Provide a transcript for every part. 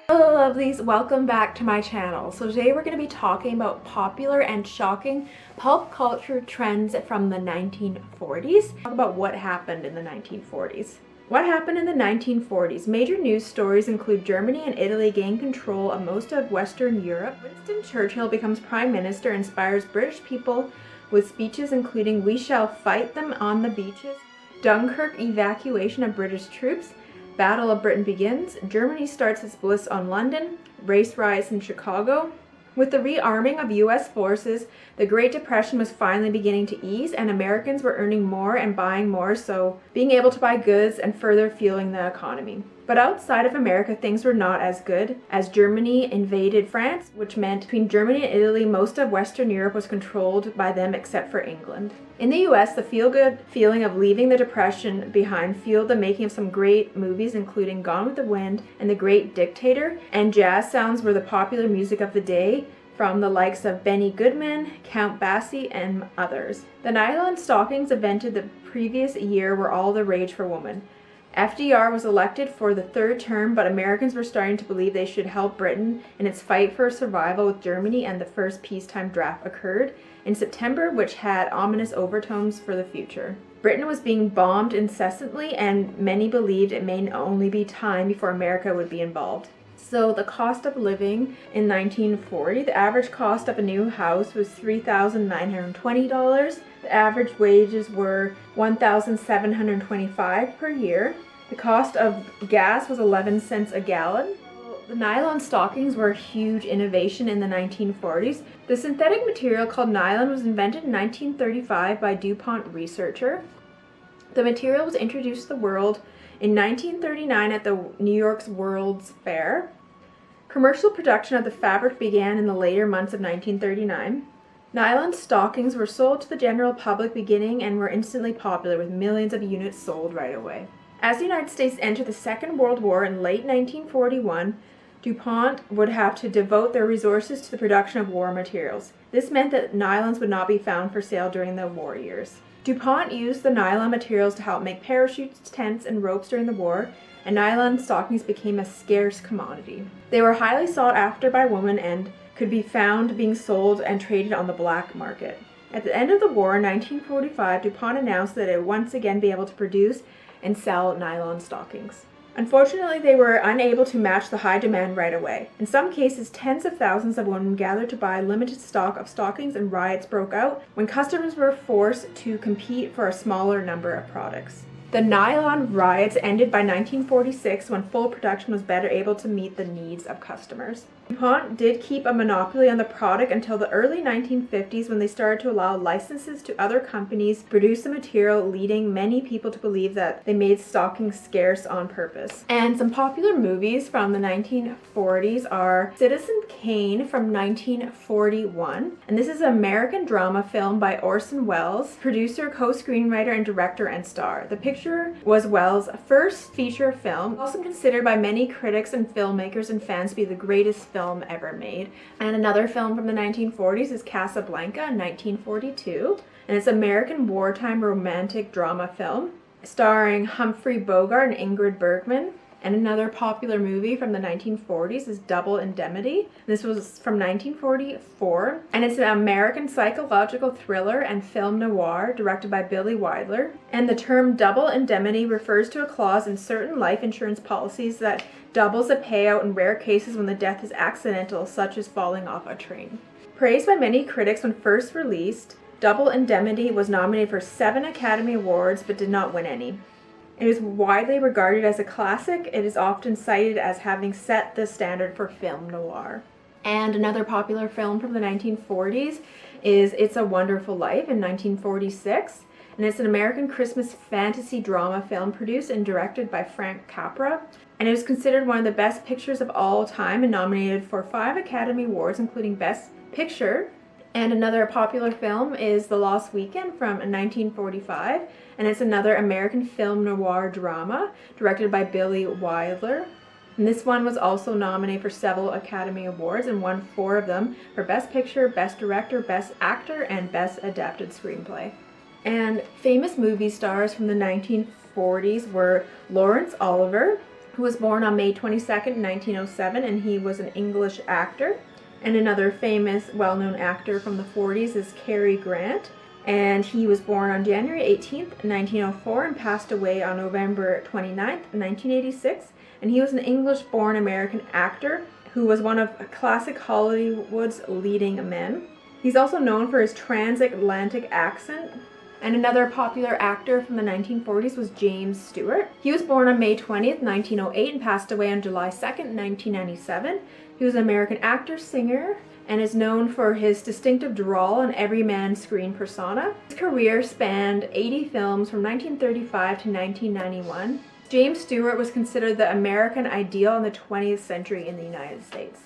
Hello lovelies, welcome back to my channel. So today we're going to be talking about popular and shocking pop culture trends from the 1940s. Talk about what happened in the 1940s. What happened in the 1940s? Major news stories include Germany and Italy gain control of most of Western Europe. Winston Churchill becomes Prime Minister, inspires British people with speeches including "We shall fight them on the beaches," Dunkirk evacuation of British troops, Battle of Britain begins, Germany starts its blitz on London, race riots in Chicago. With the rearming of US forces, the Great Depression was finally beginning to ease and Americans were earning more and buying more, so being able to buy goods and further fueling the economy. But outside of America, things were not as good, as Germany invaded France, which meant between Germany and Italy, most of Western Europe was controlled by them except for England. In the US, the feel-good feeling of leaving the Depression behind fueled the making of some great movies, including Gone with the Wind and The Great Dictator, and jazz sounds were the popular music of the day, from the likes of Benny Goodman, Count Basie, and others. The nylon stockings invented the previous year were all the rage for women. FDR was elected for the third term, but Americans were starting to believe they should help Britain in its fight for survival with Germany, and the first peacetime draft occurred in September, which had ominous overtones for the future. Britain was being bombed incessantly, and many believed it may only be time before America would be involved. So the cost of living in 1940, the average cost of a new house was $3,920. The average wages were $1,725 per year. The cost of gas was 11 cents a gallon. The nylon stockings were a huge innovation in the 1940s. The synthetic material called nylon was invented in 1935 by DuPont researcher. The material was introduced to the world in 1939 at the New York's World's Fair. Commercial production of the fabric began in the later months of 1939. Nylon stockings were sold to the general public beginning and were instantly popular, with millions of units sold right away. As the United States entered the Second World War in late 1941, DuPont would have to devote their resources to the production of war materials. This meant that nylons would not be found for sale during the war years. DuPont used the nylon materials to help make parachutes, tents, and ropes during the war, and nylon stockings became a scarce commodity. They were highly sought after by women and could be found being sold and traded on the black market. At the end of the war in 1945, DuPont announced that it would once again be able to produce and sell nylon stockings. Unfortunately, they were unable to match the high demand right away. In some cases, tens of thousands of women gathered to buy limited stock of stockings, and riots broke out when customers were forced to compete for a smaller number of products. The nylon riots ended by 1946, when full production was better able to meet the needs of customers. DuPont did keep a monopoly on the product until the early 1950s, when they started to allow licenses to other companies to produce the material, leading many people to believe that they made stockings scarce on purpose. And some popular movies from the 1940s are Citizen Kane from 1941, and this is an American drama film by Orson Welles, producer, co-screenwriter, and director and star. The picture was Welles' first feature film, also considered by many critics and filmmakers and fans to be the greatest film ever made. And another film from the 1940s is Casablanca in 1942, and it's an American wartime romantic drama film starring Humphrey Bogart and Ingrid Bergman. And another popular movie from the 1940s is Double Indemnity. This was from 1944, and it's an American psychological thriller and film noir directed by Billy Wilder. And the term double indemnity refers to a clause in certain life insurance policies that doubles a payout in rare cases when the death is accidental, such as falling off a train. Praised by many critics when first released, Double Indemnity was nominated for 7 Academy Awards but did not win any. It is widely regarded as a classic. It is often cited as having set the standard for film noir. And another popular film from the 1940s is It's a Wonderful Life in 1946. And it's an American Christmas fantasy drama film produced and directed by Frank Capra. And it was considered one of the best pictures of all time and nominated for 5 Academy Awards, including Best Picture. And another popular film is The Lost Weekend from 1945, and it's another American film noir drama directed by Billy Wilder. And this one was also nominated for several Academy Awards and won 4 of them for Best Picture, Best Director, Best Actor, and Best Adapted Screenplay. And famous movie stars from the 1940s were Laurence Olivier, who was born on May 22nd, 1907, and he was an English actor. And another famous, well-known actor from the 40s is Cary Grant, and he was born on January 18th, 1904, and passed away on November 29th, 1986. And he was an English-born American actor who was one of classic Hollywood's leading men. He's also known for his transatlantic accent. And another popular actor from the 1940s was James Stewart. He was born on May 20th, 1908, and passed away on July 2nd, 1997. He was an American actor, singer, and is known for his distinctive drawl and everyman screen persona. His career spanned 80 films from 1935 to 1991. James Stewart was considered the American ideal in the 20th century in the United States.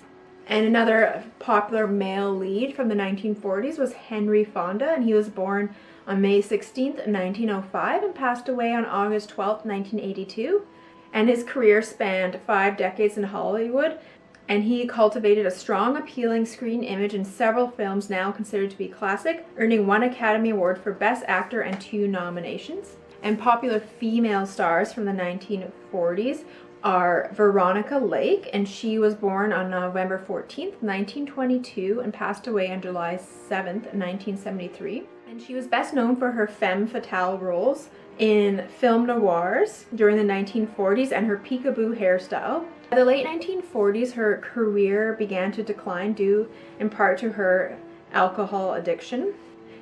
And another popular male lead from the 1940s was Henry Fonda, and he was born on May 16th, 1905, and passed away on August 12th, 1982. And his career spanned 5 decades in Hollywood, and he cultivated a strong, appealing screen image in several films now considered to be classic, earning 1 Academy Award for Best Actor and 2 nominations. And popular female stars from the 1940s are Veronica Lake, and she was born on November 14th, 1922, and passed away on July 7th, 1973. And she was best known for her femme fatale roles in film noirs during the 1940s and her peekaboo hairstyle. By the late 1940s, her career began to decline due in part to her alcohol addiction.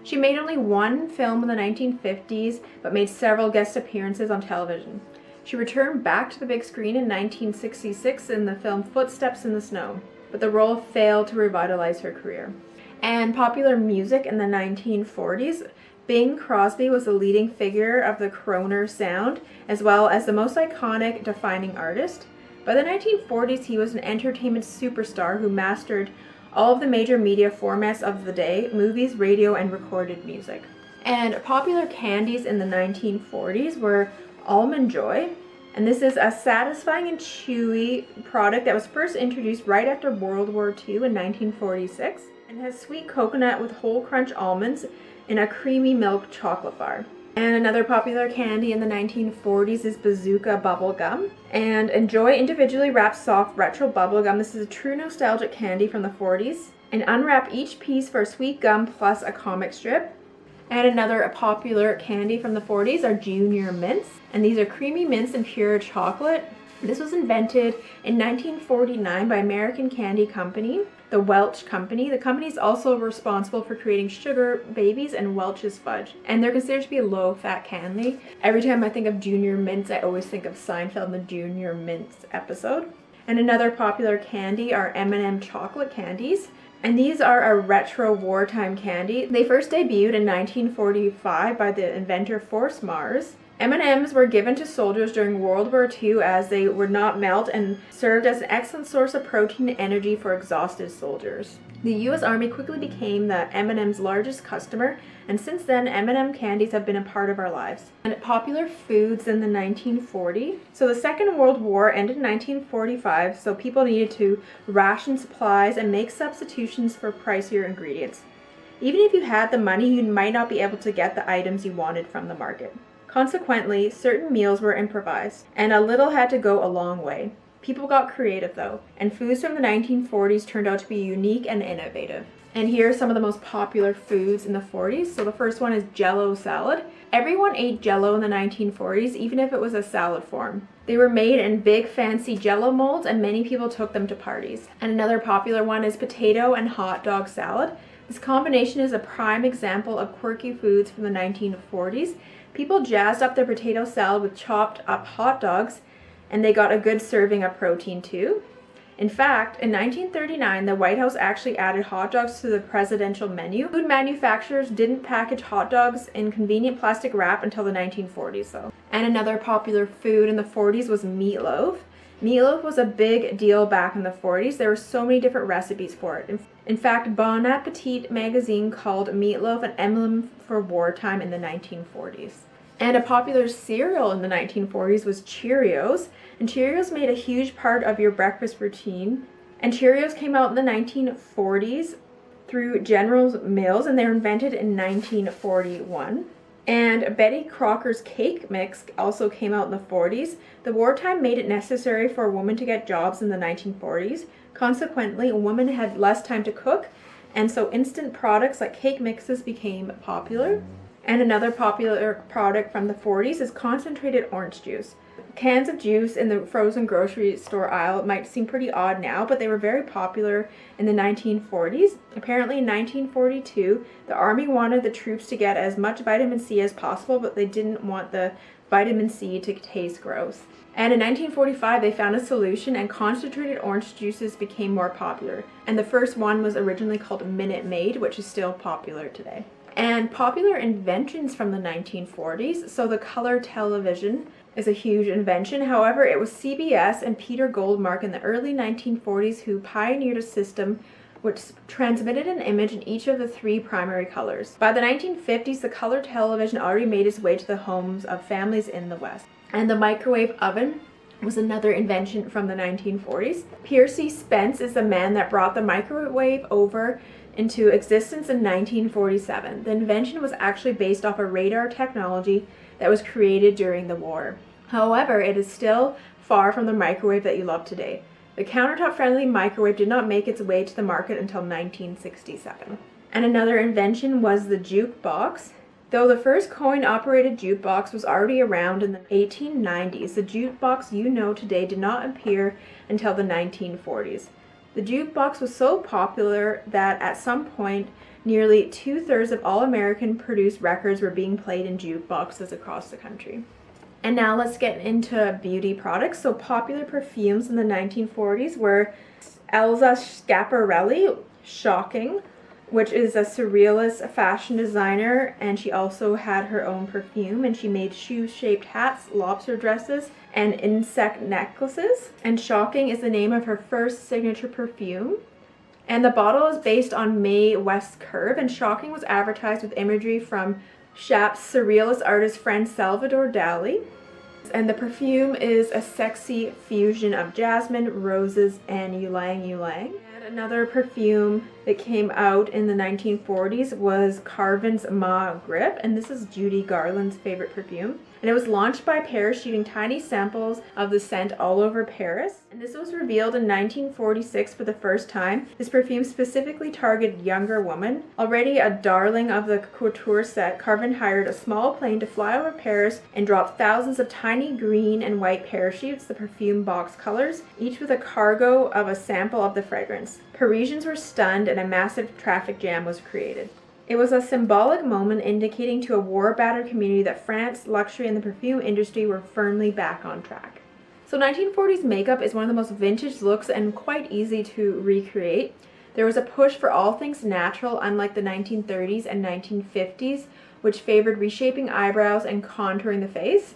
She made only 1 film in the 1950s, but made several guest appearances on television. She returned back to the big screen in 1966 in the film Footsteps in the Snow, but the role failed to revitalize her career. And popular music in the 1940s, Bing Crosby was the leading figure of the crooner sound, as well as the most iconic defining artist. By the 1940s, he was an entertainment superstar who mastered all of the major media formats of the day: movies, radio, and recorded music. And popular candies in the 1940s were Almond Joy, and this is a satisfying and chewy product that was first introduced right after World War II in 1946, and has sweet coconut with whole crunch almonds in a creamy milk chocolate bar. And another popular candy in the 1940s is BAZOOKA bubble gum. And enjoy individually wrapped soft retro bubble gum. This is a true nostalgic candy from the 40s. And unwrap each piece for a sweet gum plus a comic strip. And another popular candy from the 40s are Junior Mints. And these are creamy mints and pure chocolate. This was invented in 1949 by American candy company, the Welch Company. The company is also responsible for creating Sugar Babies and Welch's Fudge. And they're considered to be a low-fat candy. Every time I think of Junior Mints, I always think of Seinfeld and the Junior Mints episode. And another popular candy are M&M chocolate candies. And these are a retro wartime candy. They first debuted in 1945 by the inventor Force Mars. M&Ms were given to soldiers during World War II as they would not melt and served as an excellent source of protein and energy for exhausted soldiers. The U.S. Army quickly became the M&M's largest customer, and since then M&M candies have been a part of our lives. And popular foods in the 1940s. So the Second World War ended in 1945, so people needed to ration supplies and make substitutions for pricier ingredients. Even if you had the money, you might not be able to get the items you wanted from the market. Consequently, certain meals were improvised, and a little had to go a long way. People got creative though, and foods from the 1940s turned out to be unique and innovative. And here are some of the most popular foods in the 40s. So the first one is Jell-O salad. Everyone ate Jell-O in the 1940s, even if it was a salad form. They were made in big fancy Jell-O molds, and many people took them to parties. And another popular one is potato and hot dog salad. This combination is a prime example of quirky foods from the 1940s. People jazzed up their potato salad with chopped up hot dogs, and they got a good serving of protein too. In fact, in 1939, the White House actually added hot dogs to the presidential menu. Food manufacturers didn't package hot dogs in convenient plastic wrap until the 1940s though. And another popular food in the 40s was meatloaf. Meatloaf was a big deal back in the 40s. There were so many different recipes for it. In fact, Bon Appetit magazine called meatloaf an emblem for wartime in the 1940s. And a popular cereal in the 1940s was Cheerios. And Cheerios made a huge part of your breakfast routine. And Cheerios came out in the 1940s through General Mills, and they were invented in 1941. And Betty Crocker's cake mix also came out in the 40s. The wartime made it necessary for a woman to get jobs in the 1940s. Consequently, a woman had less time to cook, and so instant products like cake mixes became popular. And another popular product from the 40s is concentrated orange juice. Cans of juice in the frozen grocery store aisle might seem pretty odd now, but they were very popular in the 1940s. Apparently in 1942, the army wanted the troops to get as much vitamin C as possible, but they didn't want the vitamin C to taste gross. And in 1945, they found a solution and concentrated orange juices became more popular. And the first one was originally called Minute Maid, which is still popular today. And popular inventions from the 1940s, so the color television is a huge invention. However, it was CBS and Peter Goldmark in the early 1940s who pioneered a system which transmitted an image in each of the 3 primary colors. By the 1950s, the color television already made its way to the homes of families in the West. And the microwave oven was another invention from the 1940s. Percy Spence is the man that brought the microwave over into existence in 1947. The invention was actually based off a radar technology that was created during the war. However, it is still far from the microwave that you love today. The countertop-friendly microwave did not make its way to the market until 1967. And another invention was the jukebox. Though the first coin-operated jukebox was already around in the 1890s, the jukebox you know today did not appear until the 1940s. The jukebox was so popular that at some point, nearly 2/3 of all American-produced records were being played in jukeboxes across the country. And now let's get into beauty products. So popular perfumes in the 1940s were Elsa Schiaparelli, Shocking, which is a surrealist fashion designer, and she also had her own perfume, and she made shoe-shaped hats, lobster dresses, and insect necklaces. And Shocking is the name of her first signature perfume. And the bottle is based on Mae West Curve, and Shocking was advertised with imagery from Chap's surrealist artist friend Salvador Dali. And the perfume is a sexy fusion of jasmine, roses, and ylang ylang. And another perfume that came out in the 1940s was Carvin's Ma Grip, and this is Judy Garland's favorite perfume. And it was launched by Paris, shooting tiny samples of the scent all over Paris. And this was revealed in 1946 for the first time. This perfume specifically targeted younger women. Already a darling of the couture set, Carvin hired a small plane to fly over Paris and drop thousands of tiny green and white parachutes, the perfume box colors, each with a cargo of a sample of the fragrance. Parisians were stunned and a massive traffic jam was created. It was a symbolic moment indicating to a war-battered community that France, luxury, and the perfume industry were firmly back on track. So 1940s makeup is one of the most vintage looks and quite easy to recreate. There was a push for all things natural, unlike the 1930s and 1950s, which favored reshaping eyebrows and contouring the face.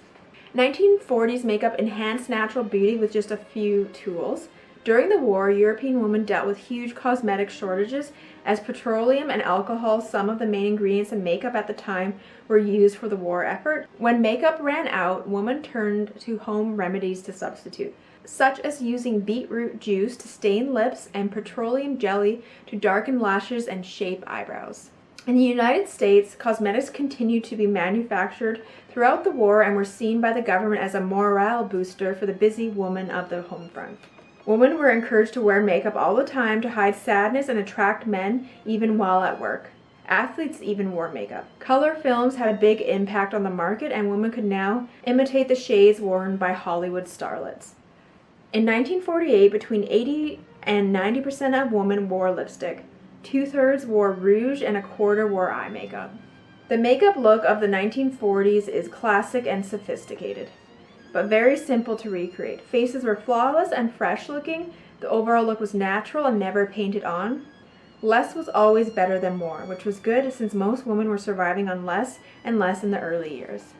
1940s makeup enhanced natural beauty with just a few tools. During the war, European women dealt with huge cosmetic shortages as petroleum and alcohol, some of the main ingredients in makeup at the time, were used for the war effort. When makeup ran out, women turned to home remedies to substitute, such as using beetroot juice to stain lips and petroleum jelly to darken lashes and shape eyebrows. In the United States, cosmetics continued to be manufactured throughout the war and were seen by the government as a morale booster for the busy woman of the home front. Women were encouraged to wear makeup all the time to hide sadness and attract men even while at work. Athletes even wore makeup. Color films had a big impact on the market, and women could now imitate the shades worn by Hollywood starlets. In 1948, between 80 and 90% of women wore lipstick. 2/3 wore rouge and 1/4 wore eye makeup. The makeup look of the 1940s is classic and sophisticated, but very simple to recreate. Faces were flawless and fresh looking. The overall look was natural and never painted on. Less was always better than more, which was good since most women were surviving on less and less in the early years.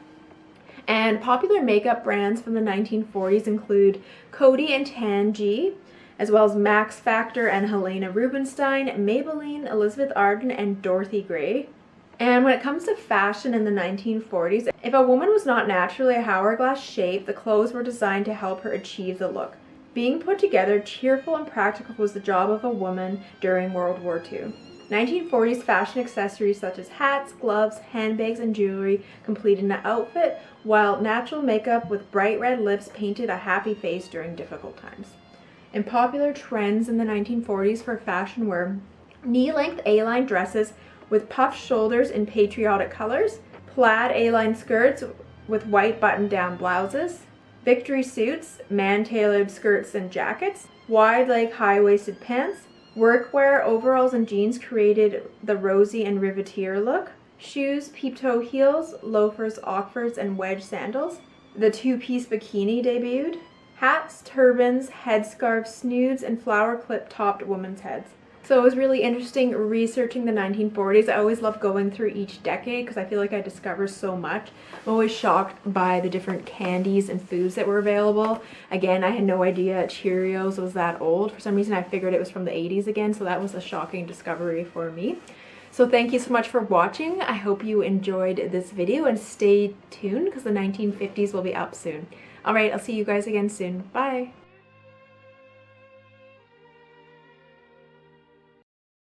And popular makeup brands from the 1940s include Coty and Tangy, as well as Max Factor and Helena Rubinstein, Maybelline, Elizabeth Arden, and Dorothy Gray. And when it comes to fashion in the 1940s, if a woman was not naturally a hourglass shape, the clothes were designed to help her achieve the look. Being put together, cheerful and practical was the job of a woman during World War II. 1940s fashion accessories such as hats, gloves, handbags, and jewelry completed an outfit, while natural makeup with bright red lips painted a happy face during difficult times. And popular trends in the 1940s for fashion were knee-length A-line dresses with puffed shoulders in patriotic colors, plaid A-line skirts with white button-down blouses, victory suits, man-tailored skirts and jackets, wide-leg high-waisted pants, workwear, overalls, and jeans created the rosy and riveteer look, shoes, peep-toe heels, loafers, oxfords, and wedge sandals. The two-piece bikini debuted, hats, turbans, headscarves, snoods, and flower clip-topped women's heads. So it was really interesting researching the 1940s. I always love going through each decade because I feel like I discover so much. I'm always shocked by the different candies and foods that were available. Again, I had no idea Cheerios was that old. For some reason, I figured it was from the 80s again, so that was a shocking discovery for me. So thank you so much for watching. I hope you enjoyed this video, and stay tuned because the 1950s will be up soon. Alright, I'll see you guys again soon. Bye!